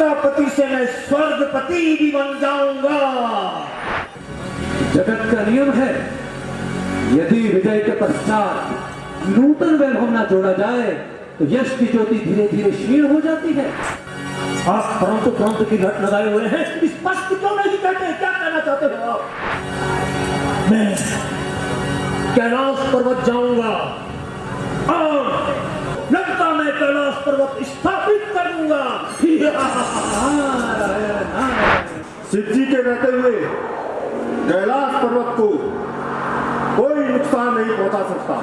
लंकापति से मैं स्वर्गपति भी बन जाऊंगा। जगत का नियम है, यदि विजय के पश्चात नूतन वैभव न जोड़ा जाए तो यश की ज्योति धीरे धीरे क्षीण हो जाती है। आप परंतु की घट लगाए हुए हैं, स्पष्ट क्यों नहीं कहते? क्या कहना चाहते हो आप? मैं कैलाश पर्वत जाऊंगा और लंका में कैलाश पर्वत स्थापित करूंगा। शिव जी के रहते हुए कैलाश पर्वत को कोई नुकसान नहीं पहुंचा सकता।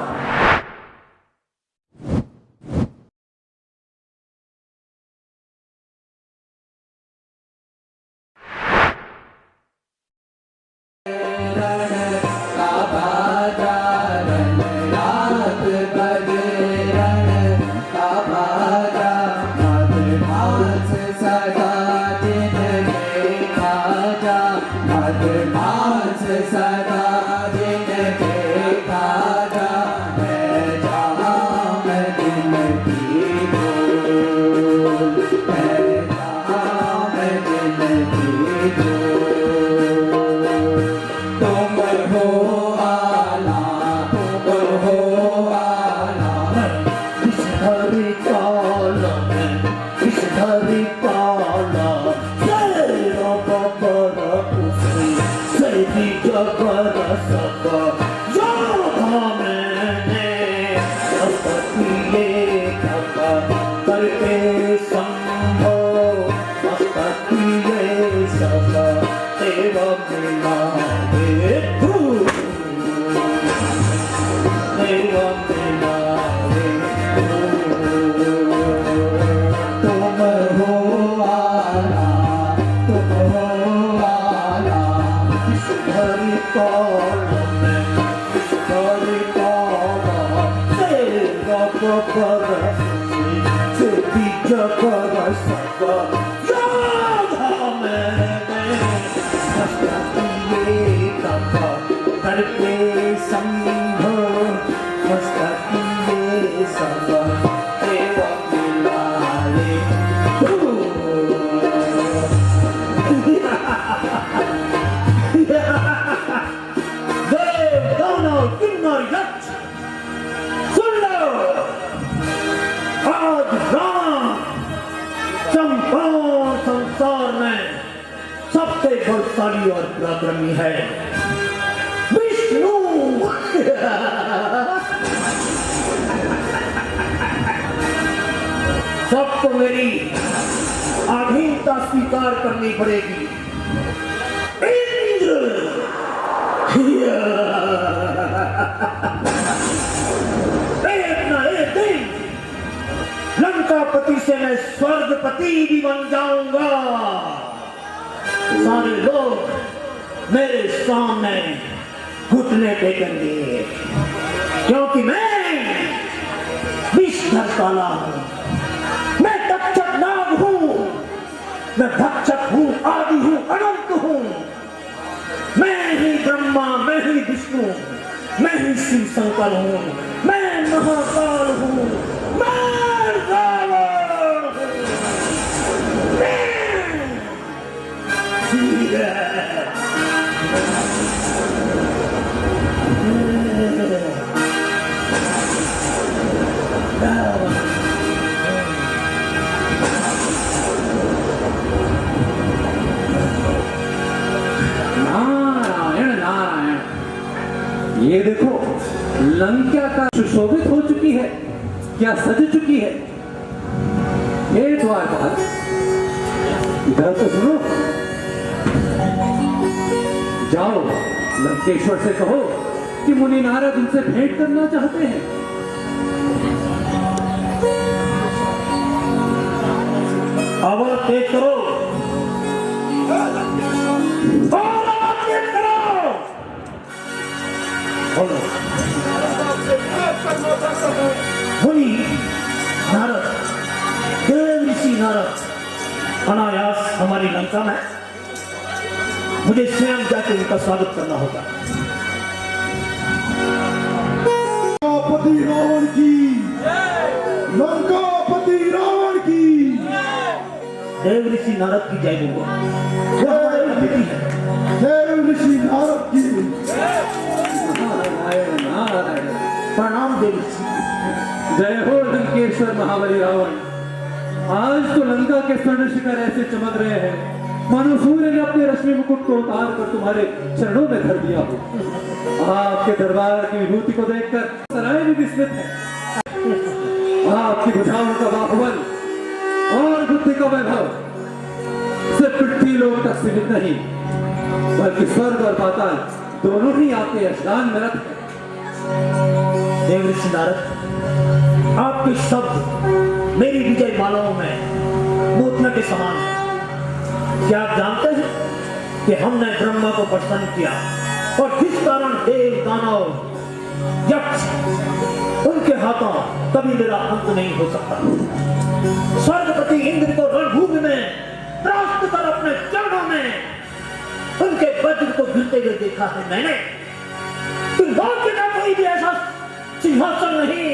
बलशाली और पराक्रमी है विष्णु। सबको मेरी अधीनता स्वीकार करनी पड़ेगी। इंद्र एक ना एक दिन लंकापति से मैं स्वर्गपति भी बन जाऊंगा। सारे लोग मेरे सामने घुटने टेकेंगे, क्योंकि मैं विषधर काला हूं, मैं तक्षक नाग हूं, मैं भक्षक हूं, आदि हूं, अनंत हूं। मैं ही ब्रह्मा, मैं ही विष्णु, मैं ही शिव शंकर हूं, मैं महाकाल हूं, मैं रावण हूं। नारायण नारायण, ये देखो लंका का सुशोभित हो चुकी है, क्या सज चुकी है। ये द्वारपाल, इधर तो सुनो, जाओ लंकेश्वर से कहो कि मुनि नारद उनसे भेंट करना चाहते हैं। आवाज तेज करो, बोलो। मुनि नारद, देव ऋषि नारद अनायास हमारी लंका में, मुझे स्वयं जाकर उनका स्वागत करना होगा। लंकापति रावण की, लंकापति रावण की। देव ऋषि नारद की जय बोलो। वो हमारे अतिथि है। देव ऋषि नारद की नारायण नारायण। प्रणाम देव ऋषि। जय हो लंकेश्वर महाबली रावण। आज तो लंका के स्वर्ण शिखर ऐसे चमक रहे हैं मानो सूर्य ने अपने रश्मि मुकुट को उतार कर तुम्हारे चरणों में धर दिया हो। आपके दरबार की विभूति को देखकर सराय भी विस्मित है। आपकी भुजाओं का बाहुबल और बुद्धि का वैभव सिर्फ पृथ्वी लोक तक सीमित नहीं बल्कि स्वर्ग और पाताल दोनों ही आपके यशगान में रत है। देव ऋषि नारद, आपके शब्द मेरी विजय मालाओं में मोतियों के समान है। क्या आप जानते हैं कि हमने ब्रह्मा को प्रसन्न किया और जिस कारण देव दानव यक्ष उनके हाथों कभी मेरा अंत नहीं हो सकता। स्वर्गपति इंद्र को रणभूमि में त्रास्त कर अपने चरणों में उनके वज्र को गिरते हुए देखा है मैंने। तुम लोग का कोई भी ऐसा सिंहासन नहीं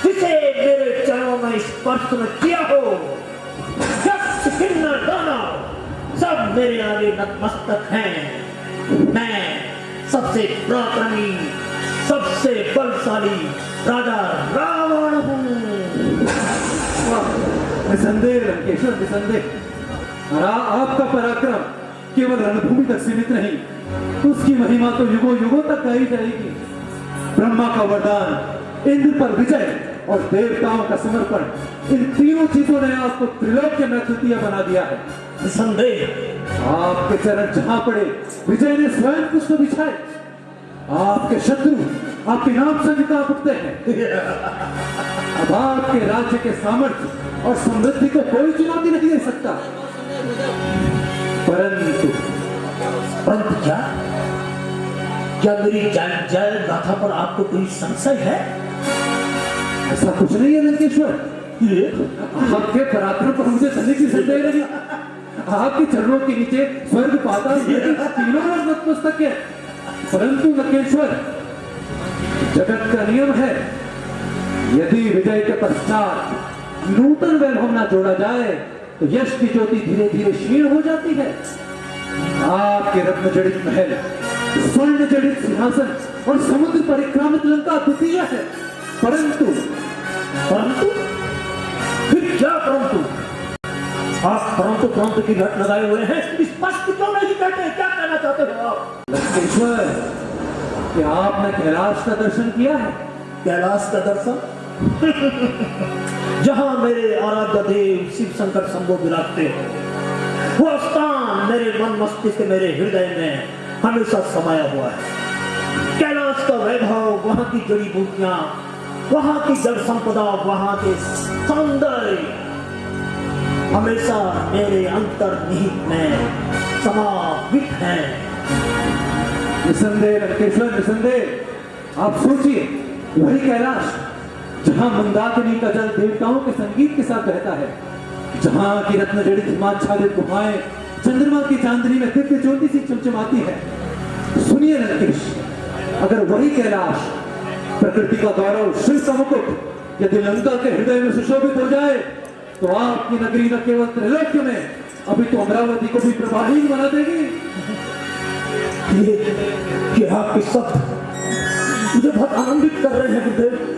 जिसे मेरे चरणों में स्पर्श न किया हो। यक्ष किन्नर दानव सब मेरे आगे नतमस्तक हैं। मैं सबसे पराक्रमी सबसे बलशाली राजा रावण हूँ। निसंदेह लंकेश्वर निसंदेह। और आपका पराक्रम केवल रणभूमि तक सीमित नहीं उसकी महिमा तो युगों युगों तक गाई जाएगी। ब्रह्मा का वरदान, इंद्र पर विजय और देवताओं का समर्पण, इन तीनों चीजों ने आपको त्रिलोक्य में द्वितीय बना दिया है। निसंदेह आपके चरण जहां पड़े विजय ने स्वयं पुष्प बिछाए। आपके शत्रु आपके नाम से कांप उठते हैं। अब आपके राज्य के सामर्थ्य और समृद्धि को कोई चुनौती नहीं दे सकता। परंतु परंतु क्या मेरी जय गाथा पर आपको कोई संशय है? ऐसा कुछ नहीं है लंकेश्वर। आपके पराक्रम पर मुझे धनी की संदेह नहीं। आपके चरणों के नीचे स्वर्ग पाताल तीनों नतमस्तक है। परंतु लंकेश्वर जगत का नियम है यदि विजय के पश्चात नूतन वैभव न जोड़ा जाए तो यश की ज्योति धीरे धीरे क्षीण हो जाती है। आपके रत्न जड़ित महल, स्वर्ण जड़ित सिंहासन और समुद्र परिक्रामित लंका द्वितीय है। परंतु परंतु फिर क्या परंतु? आप परंतु परंतु की घट लगाए हुए हैं। स्पष्ट क्यों नहीं कहते? क्या कहना चाहते हो आप? लंकेश्वर, क्या आपने कैलाश का दर्शन किया है? कैलाश का दर्शन? जहां मेरे आराध्य देव शिव शंकर शंभो विराजते हो वो स्थान मेरे मन मस्तिष्क मेरे हृदय में हमेशा समाया हुआ है। कैलाश का वैभव, वहां की जड़ी बूटियां, वहां की जल संपदा, वहां के सौंदर्य हमेशा मेरे अंतर्निहित में समावित है। निसंदेह लंकेश्वर निसंदेह। आप सोचिए वही कैलाश जहां मंदाकिनी का जल देवताओं के संगीत के साथ बहता है, जहां की रत्न जड़ित हिमाच्छादित गुफाएं चंद्रमा की चांदनी में दिव्य ज्योति सी चमचमाती है। सुनिए लंकेश, अगर वही कैलाश प्रकृति का गौरव शिव का मुकुट यदि लंका के हृदय में सुशोभित हो जाए तो आपकी नगरी न केवल त्रिलोक्य में अभी तो अमरावती को भी प्रभाहीन बना देगी। ये आपके शब्द मुझे बहुत आनंदित कर रहे हैं गुरुदेव।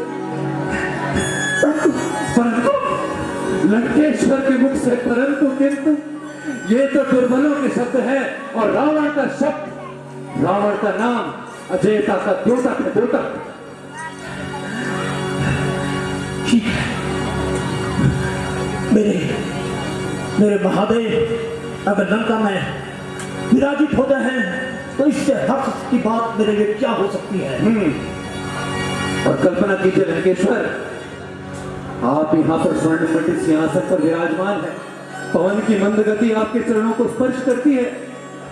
परंतु लंकेश्वर के मुख से परंतु किंतु ये तो दुर्बलों के शब्द है और रावण का शब्द, रावण का नाम अजयता का द्योतक है। द्योतक ठीक है। मेरे महादेव अगर लंका में विराजित होते हैं तो इससे हर्ष की बात मेरे लिए क्या हो सकती है? और कल्पना कीजिए लंकेश्वर, आप यहाँ पर स्वर्ण मंडित सिंहासन पर विराजमान है। पवन की मंद गति आपके चरणों को स्पर्श करती है,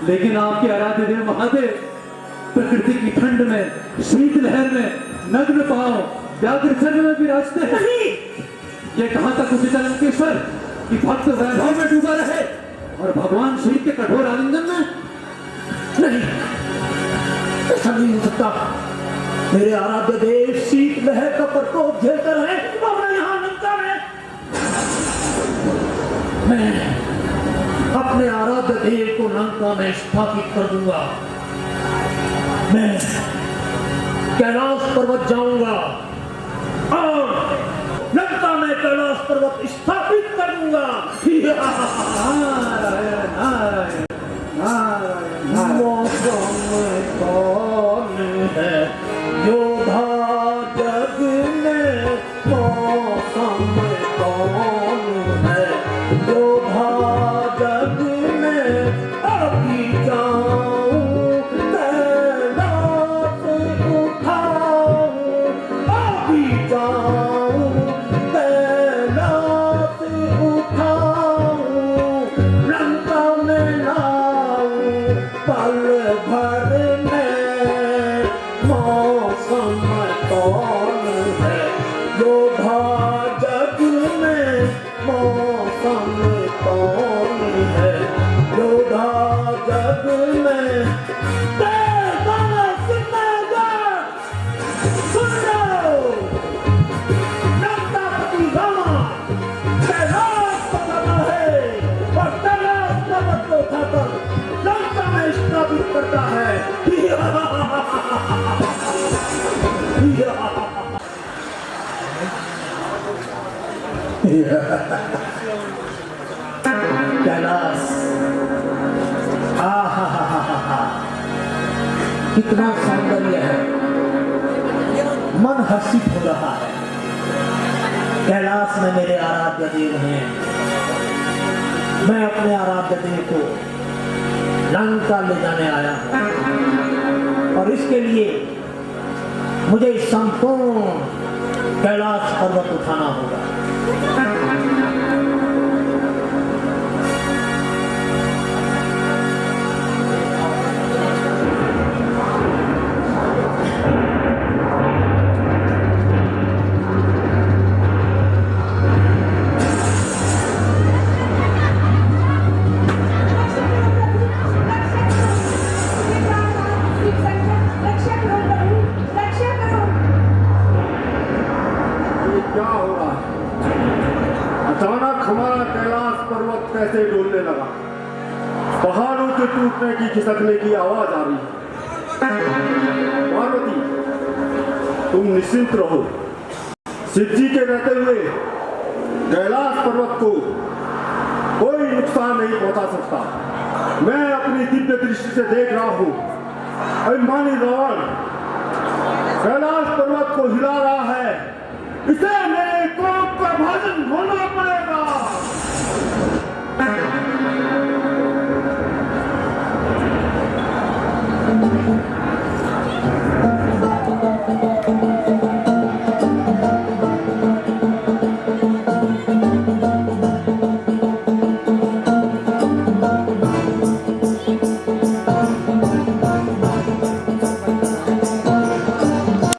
लेकिन आपके आराध्य देव महादेव प्रकृति की ठंड में, शीत लहर में नग्न पांव व्याघ्र चरण में विराजते हैं। ये कहां तक उचित है लंकेश्वर कि भक्त वैभव में डूबा रहे और भगवान शिव के कठोर आलिंगन में? नहीं, ऐसा नहीं हो सकता। मेरे आराध्य देव शीत लहर का प्रकोप झेलते रहे और मैं यहाँ लंका में मैं लंका में स्थापित कर दूंगा। मैं कैलाश पर्वत जाऊंगा और लंका में कैलाश पर्वत स्थापित कर दूंगा। नारायण नारायण नारायण नारायण। मौसम कौन है योधा जग में, मौसम कौन है योधा जग में, अभी जाऊं कैलाश उठाऊं, अभी जाऊं कैलाश उठाऊं, लंका में लाऊं पल भर में, मौसम कौन है योधा जग में, मौसम कौन है योधा जग में। सुन लो, लंकापति रावण कैलाश को जाता है और कैलाश पर्वत को उठाकर लंका में स्थापित करता है। कैलाश, कितना सौंदर्य है, मन हर्षित हो रहा है। कैलाश में मेरे आराध्य देव हैं, मैं अपने आराध्य देव को लंका ले जाने आया हूं और इसके लिए मुझे संपूर्ण कैलाश पर्वत उठाना होगा। ये क्या हो रहा है? अचानक हमारा कैलाश पर्वत कैसे डोलने लगा? पहाड़ों के टूटने की खिसकने की आवाज आ रही है। पार्वती, तुम निश्चिंत रहो। शिव जी के रहते हुए कैलाश पर्वत को कोई नुकसान नहीं पहुंचा सकता। मैं अपनी दिव्य दृष्टि से देख रहा हूं, अभिमानी रावण कैलाश पर्वत को हिला रहा है। इसे मेरे कोप का भाजन होना पड़ेगा।